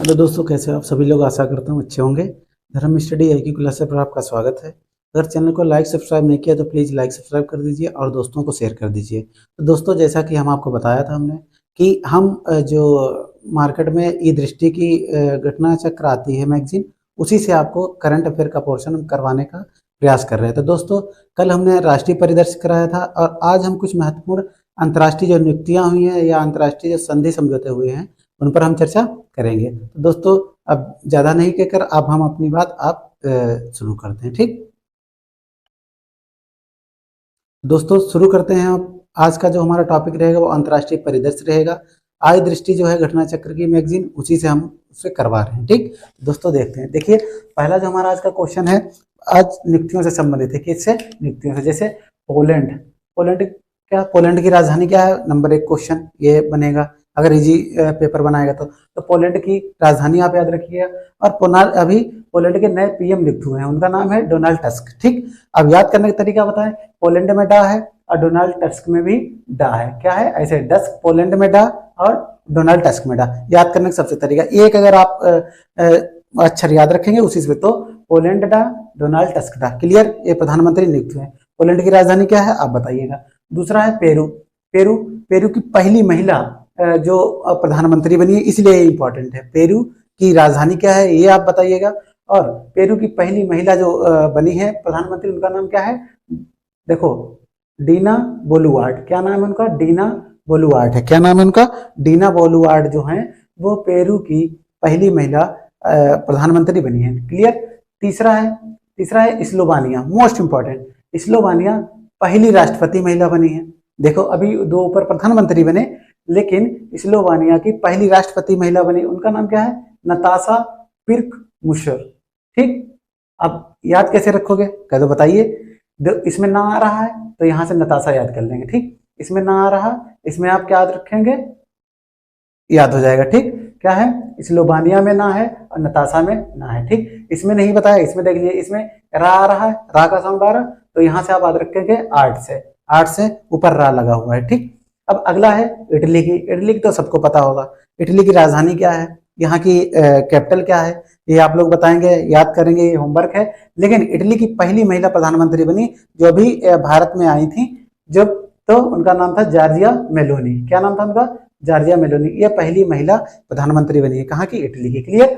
Hello दोस्तों, कैसे हो आप सभी लोग। आशा करता हूँ अच्छे होंगे। धर्म स्टडी आई की क्लास पर आपका स्वागत है। अगर चैनल को लाइक सब्सक्राइब नहीं किया तो प्लीज़ लाइक सब्सक्राइब कर दीजिए और दोस्तों को शेयर कर दीजिए। तो दोस्तों, जैसा कि हम आपको बताया था हमने कि हम जो मार्केट में ई दृष्टि की घटना चक्र आती है मैगजीन, उसी से आपको करंट अफेयर का पोर्शन हम करवाने का प्रयास कर रहे थे। दोस्तों, कल हमने राष्ट्रीय परिदर्श कराया था और आज हम कुछ महत्वपूर्ण अंतर्राष्ट्रीय जो नियुक्तियाँ हुई हैं या अंतर्राष्ट्रीय जो संधि समझौते हुए हैं उन पर हम चर्चा करेंगे। तो दोस्तों, अब ज़्यादा नहीं कहकर अब हम अपनी बात शुरू करते हैं। ठीक दोस्तों, शुरू करते हैं। अब आज का जो हमारा टॉपिक रहेगा वो अंतर्राष्ट्रीय परिदृश्य रहेगा। आय दृष्टि जो है घटना चक्र की मैगजीन, उसी से हम उससे करवा रहे हैं। ठीक दोस्तों, देखते हैं। देखिए, पहला जो हमारा आज का क्वेश्चन है आज नियुक्तियों से संबंधित है। किससे? नियुक्तियों से। जैसे पोलैंड, पोलैंड की राजधानी क्या है? नंबर 1 क्वेश्चन ये बनेगा अगर इजी पेपर बनाएगा तो पोलैंड की राजधानी आप याद रखिएगा। और अभी पोलैंड के नए पीएम नियुक्त हुए हैं, उनका नाम है डोनाल्ड टस्क। ठीक, अब याद करने का तरीका बताएं। पोलैंड में डा है और डोनाल्ड टस्क में भी डा है। क्या है? ऐसे डस्क पोलैंड में डा और डोनाल्ड टस्क में डा। याद करने का सबसे तरीका एक, अगर आप अक्षर याद रखेंगे उसी से, तो पोलैंड डा डोनाल्ड टस्क डा। क्लियर? ये प्रधानमंत्री नियुक्त हुए हैं। पोलैंड की राजधानी क्या है आप बताइएगा। दूसरा है पेरू। पेरू की पहली महिला जो प्रधानमंत्री बनी है, इसलिए इंपॉर्टेंट है। पेरू की राजधानी क्या है ये आप बताइएगा। और पेरू की पहली महिला जो बनी है प्रधानमंत्री, उनका नाम क्या है? देखो, डीना बोलुआर्ड। क्या नाम है उनका? डीना बोलुआर्ड है। क्या नाम है उनका? डीना बोलुआर्ड जो है वो पेरू की पहली महिला प्रधानमंत्री बनी है। क्लियर? तीसरा है स्लोवानिया। मोस्ट इंपॉर्टेंट, स्लोवानिया पहली राष्ट्रपति महिला बनी है। देखो, अभी दो ऊपर प्रधानमंत्री बने, लेकिन स्लोवानिया की पहली राष्ट्रपति महिला बनी, उनका नाम क्या है? नताशा पिर्क मुशर। ठीक, अब याद कैसे रखोगे कह दो बताइए। इसमें ना आ रहा है तो यहां से नताशा याद कर लेंगे। ठीक, इसमें ना आ रहा, इसमें आप क्या याद रखेंगे? याद हो जाएगा। ठीक, क्या है? स्लोवानिया में ना है और नताशा में ना है। ठीक, इसमें नहीं बताया, इसमें देख लीजिए, इसमें रा आ रहा है, रा का साउंड आ रहा, तो यहां से आप याद रखेंगे आठ से ऊपर रा लगा हुआ है। ठीक, अब अगला है इटली की। इटली की तो सबको पता होगा। इटली की राजधानी क्या है? यहाँ की कैपिटल क्या है? ये आप लोग बताएंगे, याद करेंगे, ये होमवर्क है। लेकिन इटली की पहली महिला प्रधानमंत्री बनी जो अभी भारत में आई थी जब, तो उनका नाम था जॉर्जिया मेलोनी। क्या नाम था उनका? Giorgia Meloni. ये पहली महिला प्रधानमंत्री बनी है। कहाँ की? इटली की। क्लियर?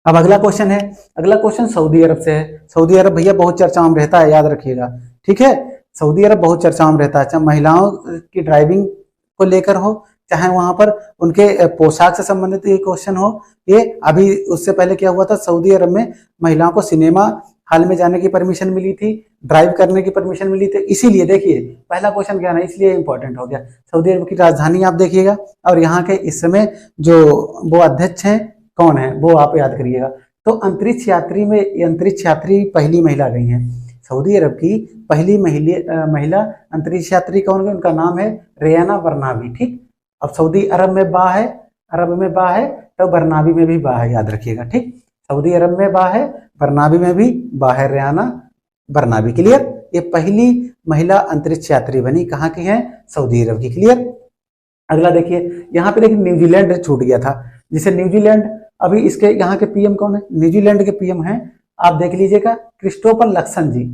अब अगला क्वेश्चन है, अगला क्वेश्चन सऊदी अरब से है। सऊदी अरब भैया बहुत चर्चाओं में रहता है, याद रखिएगा। ठीक है, सऊदी अरब बहुत चर्चाओं में रहता है, चाहे महिलाओं की ड्राइविंग को लेकर हो, चाहे वहां पर उनके पोशाक से संबंधित ये क्वेश्चन हो। ये अभी उससे पहले क्या हुआ था, सऊदी अरब में महिलाओं को सिनेमा हॉल में जाने की परमिशन मिली थी, ड्राइव करने की परमिशन मिली थी। इसीलिए देखिए, पहला क्वेश्चन क्या है, इसलिए इंपॉर्टेंट हो गया। सऊदी अरब की राजधानी आप देखिएगा और यहाँ के इस समय जो वो अध्यक्ष हैं कौन है वो आप याद करिएगा। तो अंतरिक्ष यात्री पहली महिला गई हैं। सऊदी अरब की पहली महिला अंतरिक्ष यात्री कौन है? उनका नाम है रेयाना बरनाबी। ठीक, अब सऊदी अरब में बा है तो बरनाबी में भी बा है, याद रखिएगा। ठीक, सऊदी अरब में बा है, बरनाबी में भी बा है, रेयाना बरनाबी। क्लियर? ये पहली महिला अंतरिक्ष यात्री बनी, कहाँ की है? सऊदी अरब की। क्लियर? अगला देखिए, यहाँ पे देखिए न्यूजीलैंड छूट गया था। जिसे न्यूजीलैंड, अभी इसके यहाँ के पीएम कौन है? न्यूजीलैंड के पीएम हैं, आप देख लीजिएगा, क्रिस्टोफर लक्सन जी।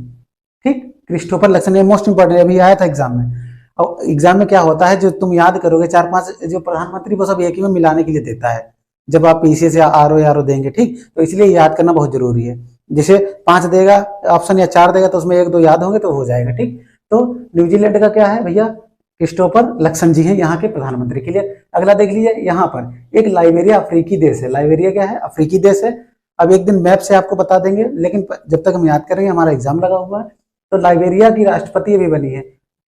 ठीक, क्रिस्टोफर लक्सन, ये मोस्ट इंपॉर्टेंट, अभी आया था एग्जाम में। और एग्जाम में क्या होता है, जो तुम याद करोगे 4-5 जो प्रधानमंत्री, वो सब एक ही में मिलाने के लिए देता है जब आप पीसीएस या आरओ देंगे। ठीक, तो इसलिए याद करना बहुत जरूरी है। जैसे 5 देगा ऑप्शन या 4 देगा तो उसमें 1-2 याद होंगे तो हो जाएगा। ठीक, तो न्यूजीलैंड का क्या है भैया? क्रिस्टोफर लक्सन जी हैं यहाँ के प्रधानमंत्री। के लिए अगला देख लीजिए, यहाँ पर एक लाइबेरिया अफ्रीकी देश है। लाइबेरिया क्या है? अफ्रीकी देश है। अब एक दिन मैप से आपको बता देंगे, लेकिन जब तक हम याद करेंगे, हमारा एग्जाम लगा हुआ है। तो लाइबेरिया की राष्ट्रपति अभी बनी है,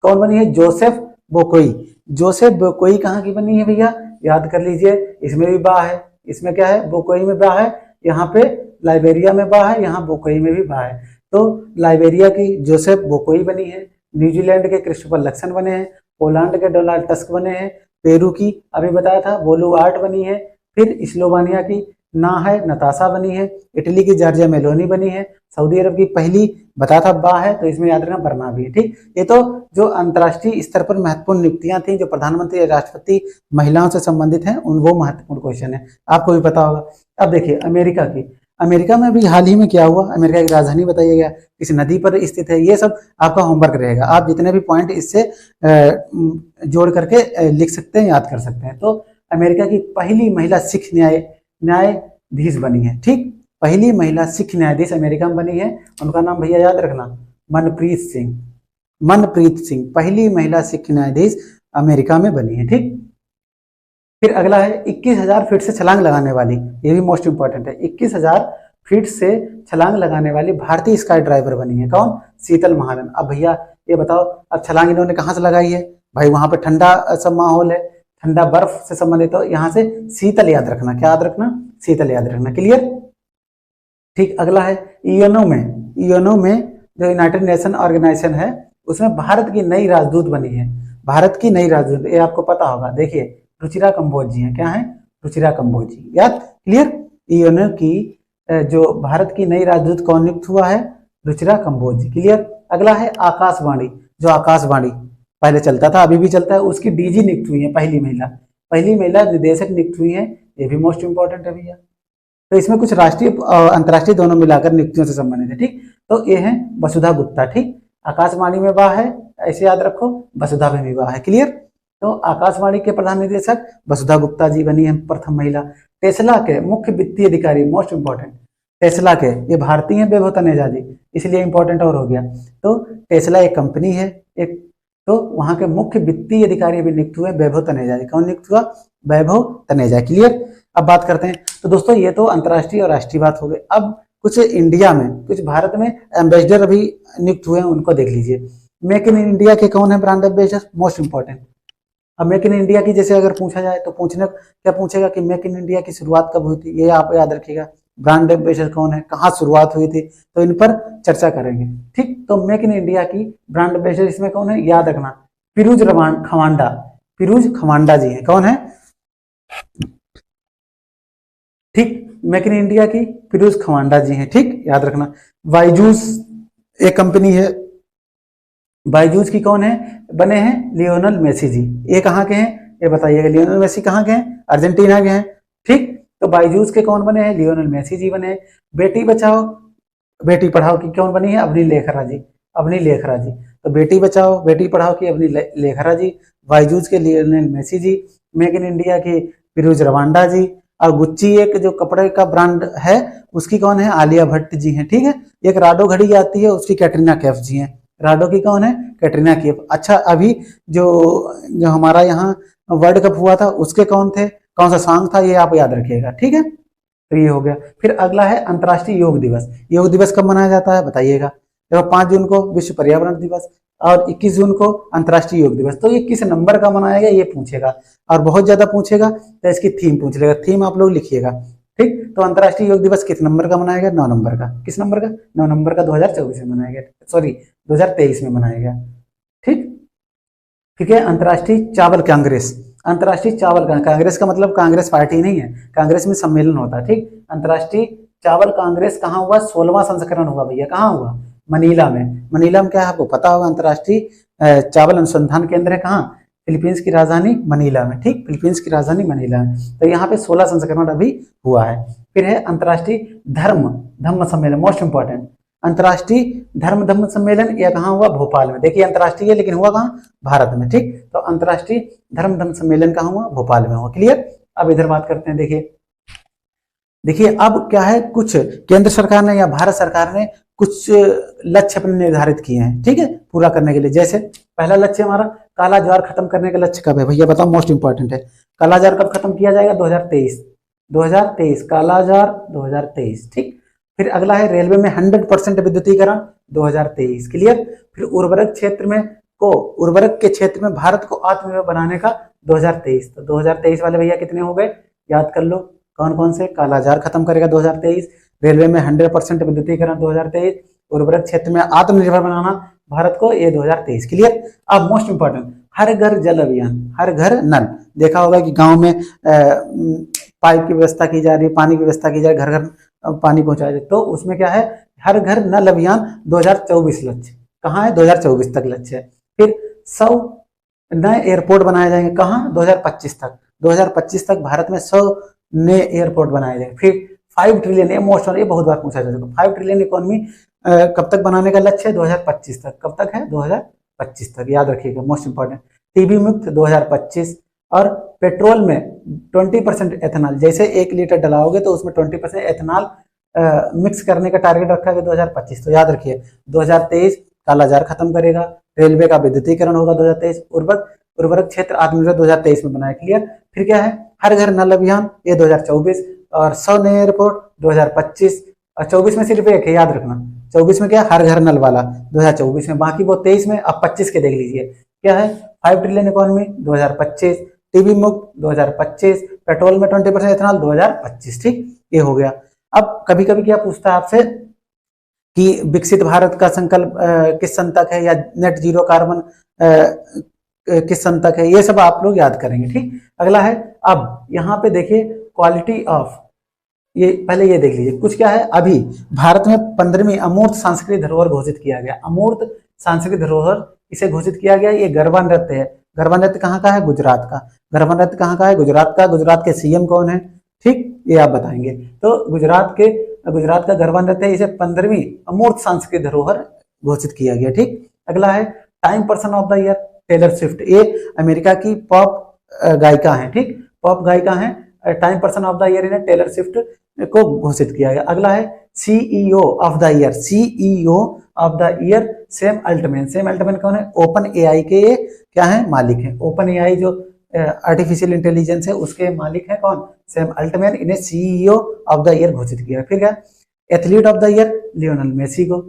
कौन बनी है? जोसेफ बोकोई। जोसेफ बोकोई कहाँ की बनी है भैया? याद कर लीजिए, इसमें भी बा है, इसमें क्या है? बोकोई में बा है, यहाँ पे लाइबेरिया में बा है, यहाँ बोकोई में भी बा है। तो लाइबेरिया की जोसेफ बोकोई बनी है, न्यूजीलैंड के क्रिस्टोफर लक्सन बने हैं, पोलैंड के डोनाल्ड टस्क बने हैं, पेरू की अभी बताया था बोलुआर्ट बनी है, फिर स्लोवानिया की ना है नताशा बनी है, इटली की जॉर्जिया मेलोनी बनी है, सऊदी अरब की पहली बता था बा है, तो इसमें याद रखना बर्मा भी है। ठीक, ये तो जो अंतर्राष्ट्रीय स्तर पर महत्वपूर्ण नियुक्तियां थी जो प्रधानमंत्री या राष्ट्रपति महिलाओं से संबंधित हैं, उन वो महत्वपूर्ण क्वेश्चन है, आपको भी पता होगा। अब देखिए अमेरिका की, अमेरिका में अभी हाल ही में क्या हुआ, अमेरिका की राजधानी बताइए गया, किसी नदी पर स्थित है, ये सब आपका होमवर्क रहेगा। आप जितने भी पॉइंट इससे जोड़ करके लिख सकते हैं, याद कर सकते हैं। तो अमेरिका की पहली महिला सिख न्यायाधीश बनी है। ठीक, पहली महिला सिख न्यायाधीश अमेरिका में बनी है, उनका नाम भैया याद रखना मनप्रीत सिंह। मनप्रीत सिंह पहली महिला सिख न्यायाधीश अमेरिका में बनी है। ठीक, फिर अगला है 21,000 फीट से छलांग लगाने वाली, ये भी मोस्ट इंपॉर्टेंट है, 21,000 फीट से छलांग लगाने वाली भारतीय स्काई ड्राइवर बनी है, कौन, शीतल महाजन। अब भैया ये बताओ, अब छलांग इन्होंने कहाँ से लगाई है भाई, वहां पर ठंडा सब माहौल है, ठंडा बर्फ से संबंधित हो, यहाँ से शीतल याद रखना, क्या याद रखना, शीतल याद रखना, क्लियर। ठीक, अगला है ईएनओ में जो यूनाइटेड नेशन ऑर्गेनाइजेशन है, उसमें भारत की नई राजदूत बनी है, भारत की नई राजदूत, ये आपको पता होगा, देखिए रुचिरा कंबोज जी है, क्या है, रुचिरा कंबोज जी, याद, क्लियर। ईएनओ की जो भारत की नई राजदूत कौन नियुक्त हुआ है, रुचिरा कंबोज जी, क्लियर। अगला है आकाशवाणी, जो आकाशवाणी पहले चलता था अभी भी चलता है, उसकी डीजी नियुक्त हुई है, पहली महिला निदेशक नियुक्त हुई है, ये भी मोस्ट इंपॉर्टेंट है भैया। तो इसमें कुछ राष्ट्रीय अंतर्राष्ट्रीय दोनों मिलाकर नियुक्तियों से संबंधित है। ठीक, तो ये है वसुधा गुप्ता। ठीक, आकाशवाणी में बा है, ऐसे याद रखो, वसुधा में भी बा है, क्लियर। तो आकाशवाणी के प्रधान निदेशक वसुधा गुप्ता जी बनी है प्रथम महिला। टेस्ला के मुख्य वित्तीय अधिकारी, मोस्ट इंपॉर्टेंट, टेस्ला के, ये भारतीय है वैभव तनेजा जी, इसलिए इंपॉर्टेंट और हो गया। तो टेस्ला एक कंपनी है, एक, तो वहां के मुख्य वित्तीय अधिकारी भी नियुक्त हुए वैभव तनेजा जी, कौन नियुक्त हुआ, वैभव तनेजा, क्लियर। अब बात करते हैं, तो दोस्तों ये तो अंतर्राष्ट्रीय और राष्ट्रीय बात हो गई। अब कुछ इंडिया में, कुछ भारत में एम्बेसडर अभी नियुक्त हुए हैं, उनको देख लीजिए। मेक इन इंडिया के कौन है ब्रांड एम्बेसडर, मोस्ट इंपॉर्टेंट। अब मेक इन इंडिया की जैसे अगर पूछा जाए तो क्या पूछेगा कि मेक इन इंडिया की शुरुआत कब हुई थी, ये आप याद रखिएगा। ब्रांड एम्बेसडर कौन है, कहाँ शुरुआत हुई थी, तो इन पर चर्चा करेंगे। ठीक, तो मेक इन इंडिया की ब्रांड एम्बेसडर इसमें कौन है, याद रखना, फिरोज खवांडा, फिरोज खवांडा जी है, कौन है। ठीक, मेक इन इंडिया की फिरोज खवांडा जी हैं, ठीक, याद रखना। बायजूस एक कंपनी है, बायजूस की कौन है, बने हैं लियोनल मेसी जी, ये कहाँ के हैं, ये बताइएगा, लियोनल मेसी कहाँ के हैं, अर्जेंटीना के हैं। ठीक, तो बायजूस के कौन बने हैं, लियोनल मेसी जी बने हैं। बेटी बचाओ बेटी पढ़ाओ की कौन बनी है, अवनी लेखरा जी, अवनी लेखरा जी। तो बेटी बचाओ बेटी पढ़ाओ की अवनी लेखरा जी, बायजूस के Lionel Messi ji, make in India की फिरोज रवांडा जी, और गुच्ची एक जो कपड़े का ब्रांड है उसकी कौन है, आलिया भट्ट जी हैं। ठीक है, एक राडो घड़ी आती है, उसकी कैटरीना कैफ जी हैं, राडो की कौन है, कैटरीना कैफ। अच्छा, अभी जो जो हमारा यहाँ वर्ल्ड कप हुआ था उसके कौन थे, कौन सा सॉन्ग था, ये आप याद रखिएगा। ठीक है, तो ये हो गया। फिर अगला है अंतर्राष्ट्रीय योग दिवस। योग दिवस कब मनाया जाता है बताइएगा, देखो 5 जून को विश्व पर्यावरण दिवस और 21 जून को अंतर्राष्ट्रीय योग दिवस। तो ये किस नंबर का मनाया गया ये पूछेगा, और बहुत ज्यादा पूछेगा तो इसकी थीम पूछ लेगा, थीम आप लोग लिखिएगा। ठीक, तो अंतर्राष्ट्रीय योग दिवस किस नंबर का मनाया गया, 9 नंबर का। किस नंबर का, 9 नंबर का 2024 में मनाया गया, सॉरी 2023 में मनाया गया। ठीक है, अंतर्राष्ट्रीय चावल कांग्रेस, अंतर्राष्ट्रीय चावल कांग्रेस का मतलब कांग्रेस पार्टी नहीं है, कांग्रेस में सम्मेलन होता है। ठीक, अंतर्राष्ट्रीय चावल कांग्रेस कहाँ हुआ, 16वां संस्करण हुआ भैया, कहाँ हुआ, मनीला में। मनीला में क्या है आपको पता होगा, अंतर्राष्ट्रीय चावल अनुसंधान केंद्र है, कहाँ, फिलीपींस की राजधानी मनीला में। ठीक, फिलीपींस की राजधानी मनीला में, तो यहाँ पे 16 संस्करण अभी हुआ है। फिर है अंतर्राष्ट्रीय धम्म सम्मेलन, मोस्ट इंपॉर्टेंट, अंतर्राष्ट्रीय धम्म सम्मेलन, यह कहाँ हुआ, भोपाल में। देखिए अंतर्राष्ट्रीय लेकिन हुआ कहाँ, भारत में। ठीक, तो अंतर्राष्ट्रीय धम्म सम्मेलन कहाँ हुआ, भोपाल में हुआ, क्लियर। अब इधर बात करते हैं, देखिए अब क्या है, कुछ केंद्र सरकार ने या भारत सरकार ने कुछ लक्ष्य अपने निर्धारित किए हैं, ठीक है, पूरा करने के लिए। जैसे पहला लक्ष्य हमारा काला ज्वार खत्म करने का लक्ष्य कब है भैया बताओ, मोस्ट इंपॉर्टेंट है। काला ज्वार कब खत्म किया जाएगा, 2023, काला ज्वार 2023। ठीक, फिर अगला है रेलवे में 100% विद्युतीकरण 2023, क्लियर। फिर उर्वरक के क्षेत्र में भारत को आत्मनिर्भर बनाने का 2023। तो 2023 वाले भैया कितने हो गए, याद कर लो कौन कौन से, कालाजार खत्म करेगा 2023, रेलवे में 100% विद्युतीकरण 2023, उर्वरक क्षेत्र में आत्मनिर्भर बनाना भारत को, ये 2023, क्लियर। अब मोस्ट इंपॉर्टेंट, हर घर जल अभियान, हर घर नल। देखा होगा कि गांव में पाइप की व्यवस्था की जा रही है, पानी की व्यवस्था की जा रही है, घर घर पानी पहुंचाया जाए। तो उसमें क्या है, हर घर नल अभियान 2024 लक्ष्य, कहाँ है 2024 तक लक्ष्य है। फिर 100 नए एयरपोर्ट बनाए जाएंगे, कहाँ 2025 तक, 2025 तक भारत में 100 नए एयरपोर्ट बनाए जाएंगे। फिर 5 ट्रिलियन, ये मोस्ट ये बहुत बार पूछा जा चुका, 5 ट्रिलियन इकोनॉमी कब तक बनाने का लक्ष्य है, 2025 तक। कब तक है, 2025 तक, याद रखिएगा, मोस्ट इंपॉर्टेंट। टीबी मुक्त 2025। और पेट्रोल में 20% एथेनॉल, जैसे 1 लीटर डलाओगे तो उसमें 20% एथेनॉल मिक्स करने का टारगेट रखा है 2025। तो याद रखिए 2023 कालाजार खत्म करेगा, रेलवे का विद्युतीकरण होगा 2023, उर्वरक क्षेत्र आत्मनिर्भर 2023 में बनाया, क्लियर। फिर क्या है, हर घर नल अभियान, ये 2024, और 100 नए एयरपोर्ट 2025। और 24 में सिर्फ एक है, याद रखना, 24 में क्या, हर घर नल वाला 2024 में, बाकी वो 23 में। अब 25 के देख लीजिए, क्या है, 5 ट्रिलियन इकोनॉमी 2025, टीबी मुक्त 2025, पेट्रोल में 20% एथेनॉल 2025, ठीक, ये हो गया। अब कभी कभी क्या पूछता है आपसे कि विकसित भारत का संकल्प किस सन तक है, या नेट जीरो कार्बन किस सन तक है, ये सब आप लोग याद करेंगे, ठीक। अगला है, अब यहाँ पे देखिए क्वालिटी ऑफ, ये पहले ये देख लीजिए कुछ क्या है। अभी भारत में 15वीं अमूर्त सांस्कृतिक धरोहर घोषित किया गया, अमूर्त सांस्कृतिक धरोहर इसे घोषित किया गया। ये गरबा नृत्य है, गरबा नृत्य कहाँ का है, गुजरात का। गरबा नृत्य कहाँ का है, गुजरात का। गुजरात के सीएम कौन है, ठीक, ये आप बताएंगे। तो गुजरात का गरबा नृत्य है, इसे 15वीं अमूर्त सांस्कृतिक धरोहर घोषित किया गया, ठीक। अगला है Time person of the year, Taylor Swift, ये अमेरिका की पॉप गायिका है, ठीक, पॉप गायिका है। Time person of the year इन्हें टेलर स्विफ्ट को घोषित किया गया। अगला है CEO of the year, CEO of the year Sam Altman. Sam Altman कौन है, ओपन एआई के ये क्या है, मालिक है। ओपन एआई जो आर्टिफिशियल इंटेलिजेंस है उसके मालिक है कौन, सैम अल्टमैन, इन्हें सीईओ ऑफ द ईयर घोषित किया। फिर क्या, athlete of the year Lionel Messi को,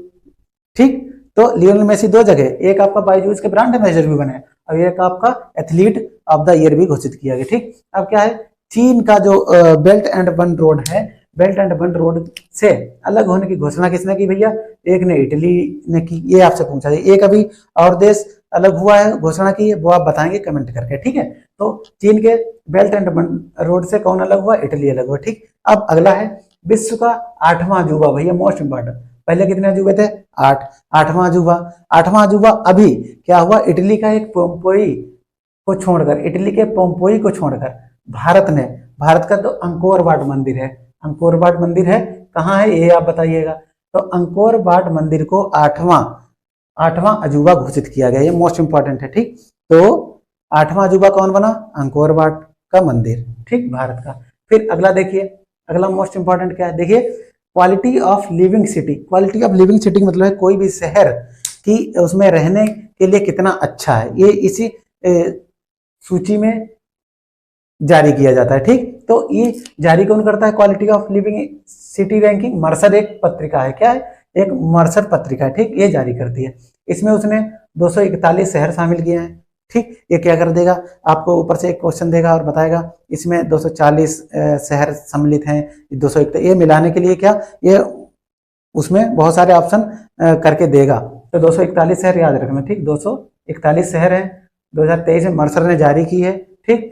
ठीक। तो लियोनेल मेसी दो जगह, एक आपका बायजूस के ब्रांड एम्बेसडर भी बने और एक आपका एथलीट ऑफ द ईयर भी घोषित किया गया, ठीक। अब क्या है, चीन का जो बेल्ट एंड वन रोड है, बेल्ट एंड वन रोड से अलग होने की घोषणा किसने की भैया, एक ने इटली ने की, ये आपसे पूछा जाए। एक अभी और देश अलग हुआ है, घोषणा की है, वो आप बताएंगे कमेंट करके, ठीक है। तो चीन के बेल्ट एंड वन रोड से कौन अलग हुआ, इटली अलग हुआ, ठीक। अब अगला है विश्व का 8वां अजूबा, भैया मोस्ट इंपॉर्टेंट। पहले कितने अजूबे थे, 8, 8वां अजूबा। 8वां अजूबा अभी क्या हुआ, इटली का एक पोम्पोई को छोड़कर, इटली के पोम्पोई को छोड़कर भारत का तो अंकोर वाट मंदिर है, अंकोर वाट मंदिर है, कहाँ है ये आप बताइएगा। तो अंकोर वाट मंदिर को 8वां अजूबा घोषित किया गया, ये मोस्ट इंपॉर्टेंट है, ठीक। तो 8वां अजूबा कौन बना, अंकोर वाट का मंदिर, ठीक, भारत का। फिर अगला देखिए, अगला मोस्ट इंपॉर्टेंट क्या है, देखिए quality of living city. Quality of living city मतलब है कोई भी शहर की उसमें रहने के लिए कितना अच्छा है, ये इसी सूची में जारी किया जाता है, ठीक। तो ये जारी कौन करता है, quality of living city ranking, Mercer एक पत्रिका है, क्या है, एक मर्सर पत्रिका है, ठीक, ये जारी करती है। इसमें उसने 241 शहर शामिल किए हैं, ठीक। ये क्या कर देगा, आपको ऊपर से एक क्वेश्चन देगा और बताएगा इसमें 240 शहर सम्मिलित हैं, 201, ये मिलाने के लिए क्या, ये उसमें बहुत सारे ऑप्शन करके देगा। तो 241 शहर याद रखना, ठीक, 241 शहर है, 2023 में मर्सर ने जारी की है, ठीक।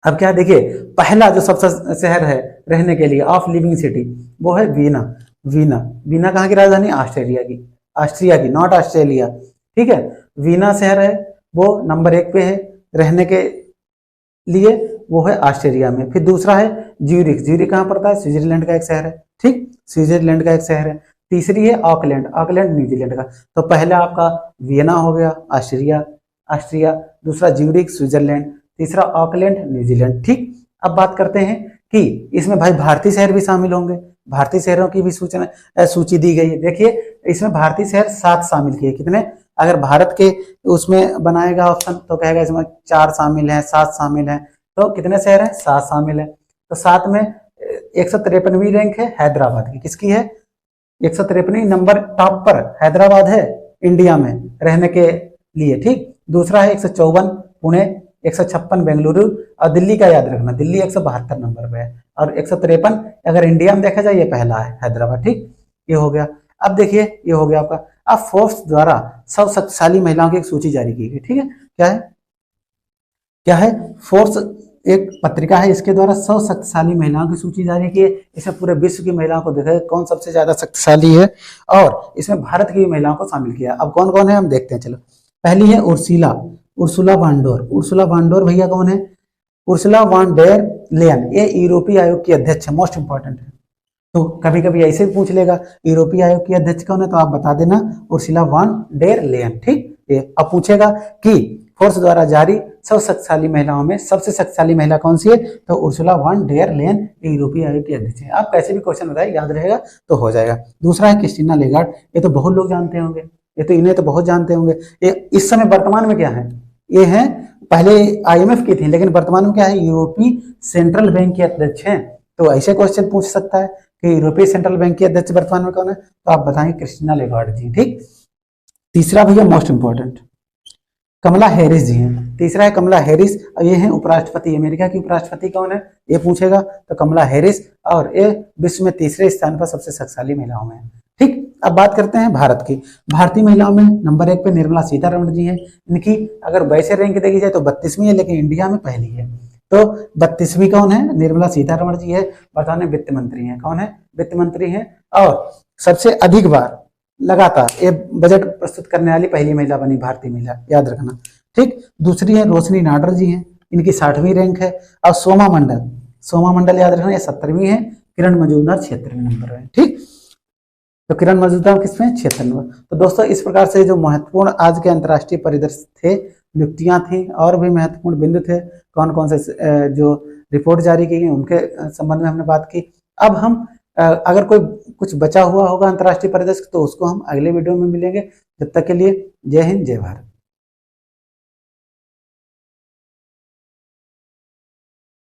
अब क्या देखिए, पहला जो सबसे शहर है रहने के लिए ऑफ लिविंग सिटी, वो है वीना। वीना कहाँ की राजधानी, ऑस्ट्रिया की, नॉट ऑस्ट्रेलिया, ठीक है। वीना शहर है वो नंबर 1 पे है रहने के लिए, वो है ऑस्ट्रेलिया में। फिर दूसरा है ज्यूरिख कहाँ पड़ता है, स्विट्जरलैंड का एक शहर है, ठीक, स्विट्जरलैंड का एक शहर है। तीसरी है ऑकलैंड न्यूजीलैंड का। तो पहला आपका वियना हो गया, ऑस्ट्रिया, दूसरा ज्यूरिख स्विट्जरलैंड, तीसरा ऑकलैंड न्यूजीलैंड, ठीक। अब बात करते हैं कि इसमें भाई भारतीय शहर भी शामिल होंगे, भारतीय शहरों की भी सूची दी गई है। देखिए इसमें भारतीय शहर 7 शामिल किए, कितने, अगर भारत के उसमें बनाएगा ऑप्शन तो कहेगा इसमें 4 शामिल हैं, 7 शामिल हैं, तो कितने शहर हैं, 7 शामिल है। तो 7 में 153वीं रैंक है हैदराबाद की, किसकी है, 153वीं नंबर टॉप पर हैदराबाद है इंडिया में रहने के लिए, ठीक। दूसरा है 154 पुणे, 156 बेंगलुरु, और दिल्ली का याद रखना, दिल्ली 172 नंबर पे है, और 153 अगर इंडिया में देखा जाए ये पहला है हैदराबाद, ठीक, ये हो गया। अब देखिए ये हो गया आपका। अब फोर्ब्स द्वारा 100 शक्तिशाली महिलाओं की एक सूची जारी की गई, ठीक है, क्या है फोर्ब्स एक पत्रिका है, इसके द्वारा 100 शक्तिशाली महिलाओं की सूची जारी की है। इसमें पूरे विश्व की महिलाओं को देखा कौन सबसे ज्यादा शक्तिशाली है, और इसमें भारत की महिलाओं को शामिल किया। अब कौन कौन है हम देखते हैं, चलो। पहली है उर्सुला वांडोर। उर्सुला वांडोर भैया कौन है? उर्सुला वान डेर लेयन, ये यूरोपीय आयोग की अध्यक्ष है, मोस्ट इंपॉर्टेंट है। तो कभी कभी ऐसे भी पूछ लेगा यूरोपीय आयोग की अध्यक्ष कौन है, तो आप बता देना उर्सुला वान डेर लेयन। ठीक, ये अब पूछेगा कि फोर्स द्वारा जारी 100 शक्तिशाली महिलाओं में सबसे शक्तिशाली महिला कौन सी है, तो उर्सुला वान डेर लेयन यूरोपीय आयोग की अध्यक्ष है। आप कैसे भी क्वेश्चन बताए याद रहेगा तो हो जाएगा। दूसरा है क्रिस्टीना लेगार्ड, ये तो बहुत लोग जानते होंगे, ये तो इन्हें तो बहुत जानते होंगे। ये इस समय वर्तमान में क्या है, ये है, पहले IMF की थी लेकिन वर्तमान में क्या है, यूरोपीय सेंट्रल बैंक के अध्यक्ष हैं। तो ऐसे क्वेश्चन पूछ सकता है कि यूरोपीय सेंट्रल बैंक के अध्यक्ष वर्तमान में कौन है, तो आप बताएंगे क्रिस्टीना लेगार्ड जी। ठीक, तीसरा भैया मोस्ट इंपॉर्टेंट कमला हैरिस जी हैं। तीसरा है कमला हैरिस, ये हैं उपराष्ट्रपति, अमेरिका की उपराष्ट्रपति कौन है ये पूछेगा, तो कमला हैरिस, और ये विश्व में तीसरे स्थान पर सबसे शक्तिशाली महिलाओं में है। ठीक, अब बात करते हैं भारत की। भारतीय महिलाओं में नंबर 1 पे निर्मला सीतारमण जी हैं। इनकी अगर वैसे रैंक देखी जाए तो 32वीं है, लेकिन इंडिया में पहली है। तो 32वीं कौन है, निर्मला सीतारमण जी है। वर्तमान में वित्त मंत्री है, कौन है, वित्त मंत्री है। और सबसे अधिक बार लगातार ये बजट प्रस्तुत करने वाली पहली महिला बनी, भारतीय महिला, याद रखना। ठीक, दूसरी है रोशनी नाडर जी हैं, इनकी 60वीं रैंक है। और सोमा मंडल याद रखना, ये 70वीं है। किरण मजूमदार 76वें नंबर है। ठीक, तो किरण मजूमदार किसमें, 76 नंबर। तो दोस्तों इस प्रकार से जो महत्वपूर्ण आज के अंतर्राष्ट्रीय परिदृश्य थे, नियुक्तियां थी, और भी महत्वपूर्ण बिंदु थे, कौन कौन से जो रिपोर्ट जारी की गई उनके संबंध में हमने बात की। अब हम अगर कोई कुछ बचा हुआ होगा अंतर्राष्ट्रीय परिदृश्य तो उसको हम अगले वीडियो में मिलेंगे। जब तक के लिए जय हिंद जय भारत।